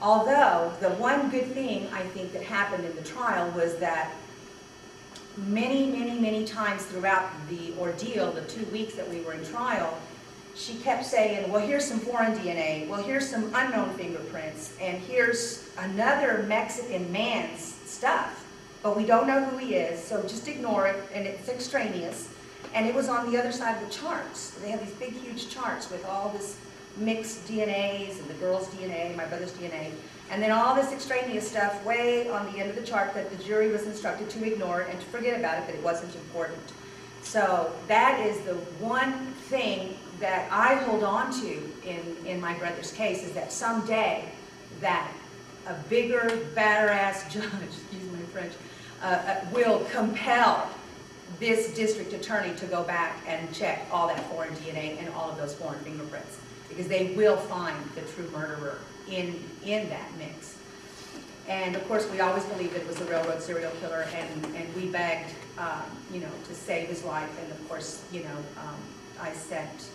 Although, the one good thing I think that happened in the trial was that many times throughout the ordeal, the 2 weeks that we were in trial, she kept saying, well, here's some foreign DNA, well, here's some unknown fingerprints, and here's another Mexican man's stuff, but we don't know who he is, so just ignore it, and it's extraneous. And it was on the other side of the charts. They have these big, huge charts with all this mixed DNAs and the girl's DNA, my brother's DNA, and then all this extraneous stuff way on the end of the chart that the jury was instructed to ignore and to forget about it, that it wasn't important. So that is the one thing that I hold on to in my brother's case, is that someday that a bigger, badder-ass judge, excuse my French, will compel this district attorney to go back and check all that foreign DNA and all of those foreign fingerprints, because they will find the true murderer in that mix. And of course, we always believed that it was a railroad serial killer, and we begged, you know, to save his life. And of course, you know, I sent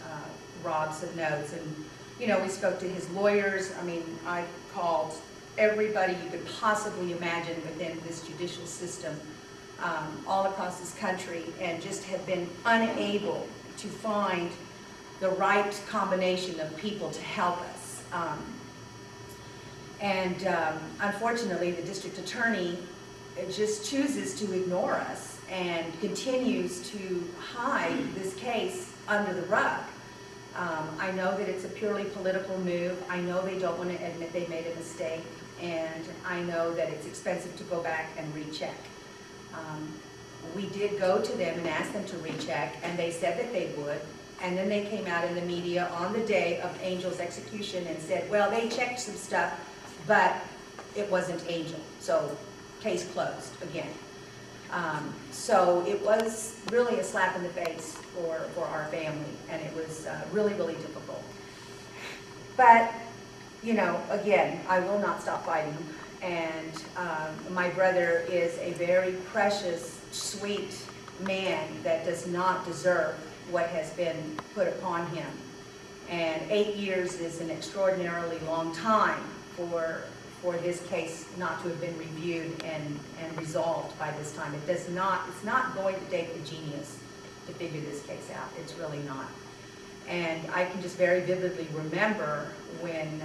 Rob some notes, and you know, we spoke to his lawyers. I mean, I called everybody you could possibly imagine within this judicial system, all across this country, and just have been unable to find the right combination of people to help us. Unfortunately, the district attorney just chooses to ignore us and continues to hide this case under the rug. I know that it's a purely political move. I know they don't want to admit they made a mistake, and I know that it's expensive to go back and recheck. We did go to them and ask them to recheck, and they said that they would. And then they came out in the media on the day of Angel's execution and said, well, they checked some stuff, but it wasn't Angel. So case closed again. So it was really a slap in the face for our family, and it was really difficult. But, you know, again, I will not stop fighting. And my brother is a very precious, sweet man that does not deserve what has been put upon him. And 8 years is an extraordinarily long time for this case not to have been reviewed and resolved by this time. It's not going to take a genius to figure this case out. It's really not. And I can just very vividly remember when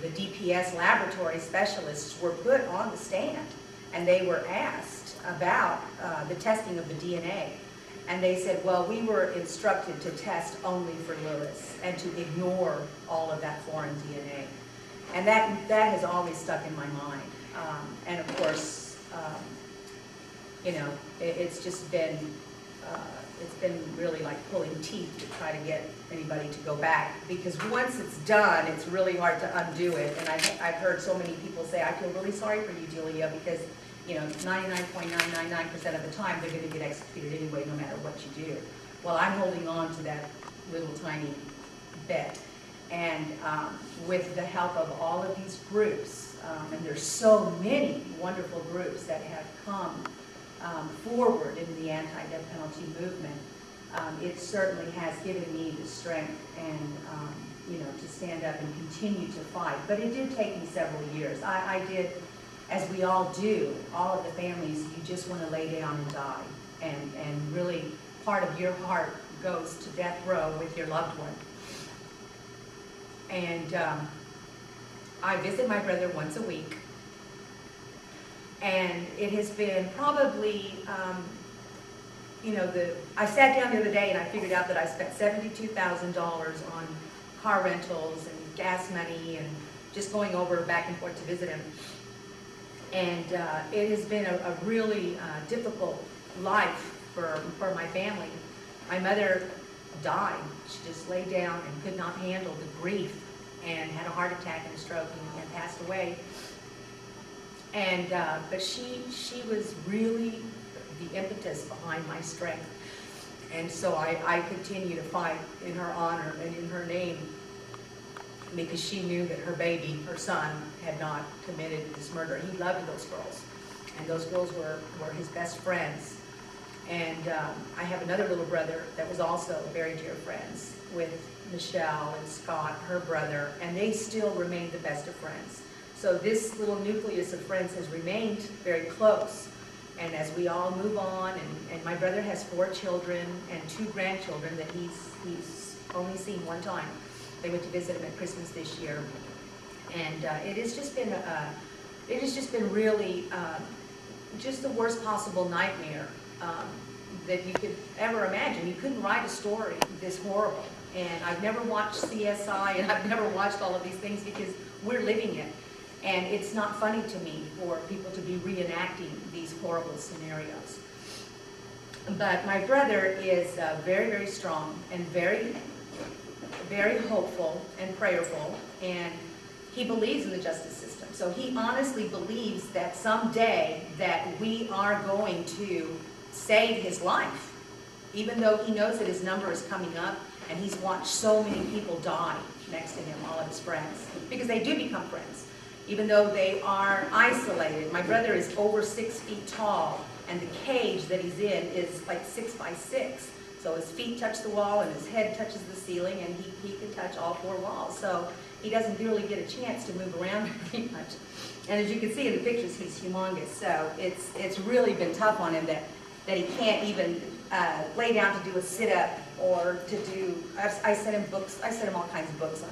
the DPS laboratory specialists were put on the stand, and they were asked about the testing of the DNA. And they said, well, we were instructed to test only for Louis and to ignore all of that foreign DNA. And that has always stuck in my mind. And of course, you know, it's just been, it's been really like pulling teeth to try to get anybody to go back, because once it's done, it's really hard to undo it. And I've heard so many people say, I feel really sorry for you, Delia, because, you know, 99.999% of the time they're going to get executed anyway, no matter what you do. Well, I'm holding on to that little tiny bit. And with the help of all of these groups, and there's so many wonderful groups that have come forward in the anti-death penalty movement, it certainly has given me the strength and you know, to stand up and continue to fight. But it did take me several years. I did, as we all do, all of the families, you just want to lay down and die. And really, part of your heart goes to death row with your loved one. And I visit my brother once a week. And it has been probably, you know, I sat down the other day and I figured out that I spent $72,000 on car rentals and gas money and just going over back and forth to visit him. And it has been a really difficult life for my family. My mother died. She just lay down and could not handle the grief and had a heart attack and a stroke and passed away. And but she was really the impetus behind my strength. And so I continue to fight in her honor and in her name, because she knew that her baby, her son, had not committed this murder. He loved those girls, and those girls were his best friends. And I have another little brother that was also very dear friends with Michelle and Scott, her brother, and they still remain the best of friends. So this little nucleus of friends has remained very close. And as we all move on, and my brother has 4 children and 2 grandchildren that he's only seen one time. They went to visit him at Christmas this year. And it has just been really just the worst possible nightmare that you could ever imagine. You couldn't write a story this horrible. And I've never watched CSI, and I've never watched all of these things because we're living it. And it's not funny to me for people to be reenacting these horrible scenarios. But my brother is very, very strong and very, very hopeful and prayerful, and he believes in the justice system. So he honestly believes that someday that we are going to save his life, even though he knows that his number is coming up, and he's watched so many people die next to him, all of his friends, because they do become friends, even though they are isolated. My brother is over 6 feet tall, and the cage that he's in is like 6 by 6. So his feet touch the wall, and his head touches the ceiling, and he can touch all 4 walls. So he doesn't really get a chance to move around very much. And as you can see in the pictures, he's humongous. So it's really been tough on him that he can't even lay down to do a sit-up or to do, I sent him books, I sent him all kinds of books on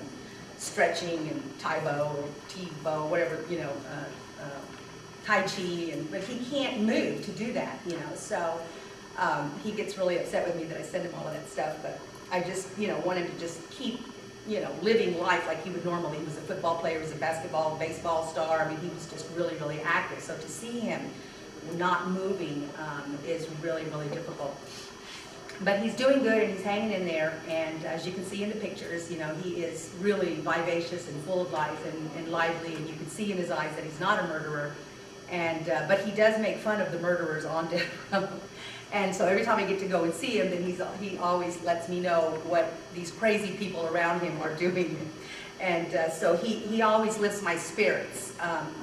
stretching and Tai-Bo or T-Bo, whatever, Tai Chi, but he can't move to do that, so he gets really upset with me that I send him all of that stuff, but I just, want him to just keep, living life like he would normally. He was a football player, he was a basketball, baseball star. I mean, he was just really, really active. So to see him not moving is really, really difficult. But he's doing good, and he's hanging in there, and as you can see in the pictures, he is really vivacious and full of life and lively, and you can see in his eyes that he's not a murderer. And but he does make fun of the murderers on death row. And so every time I get to go and see him, then he always lets me know what these crazy people around him are doing. And so he always lifts my spirits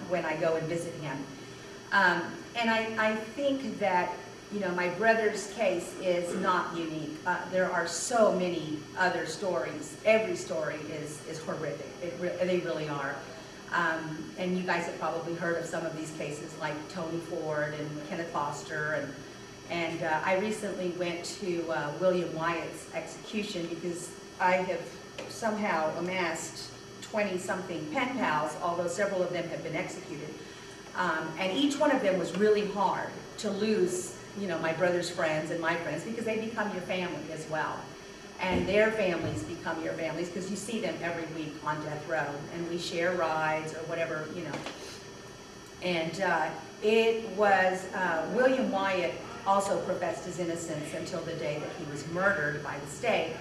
when I go and visit him. And I think that, my brother's case is not unique. There are so many other stories. Every story is horrific. They really are. And you guys have probably heard of some of these cases, like Tony Ford and Kenneth Foster. And I recently went to William Wyatt's execution because I have somehow amassed 20-something pen pals, although several of them have been executed. And each one of them was really hard to lose, my brother's friends and my friends, because they become your family as well. And their families become your families because you see them every week on death row, and we share rides or whatever, And it was, William Wyatt also professed his innocence until the day that he was murdered by the state.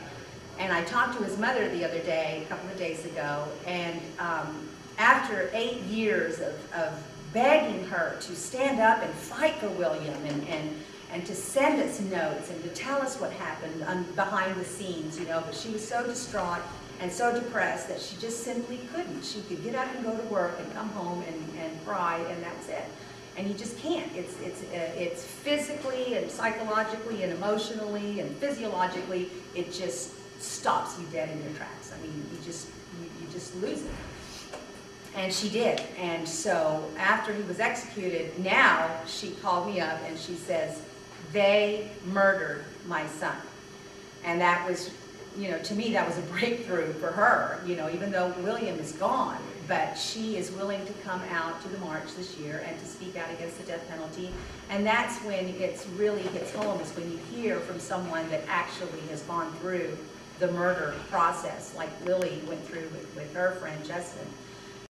And I talked to his mother the other day, a couple of days ago, and after 8 years of begging her to stand up and fight for William and to send us notes and to tell us what happened behind the scenes, but she was so distraught and so depressed that she just simply couldn't. She could get up and go to work and come home and cry, and that's it. And you just can't. It's physically and psychologically and emotionally and physiologically, it just stops you dead in your tracks. I mean, you just lose it. And she did. And so after he was executed, now she called me up and she says, they murdered my son. And that was, to me, that was a breakthrough for her, even though William is gone. But she is willing to come out to the march this year and to speak out against the death penalty. And that's when it really hits home, is when you hear from someone that actually has gone through the murder process, like Lily went through with her friend Justin.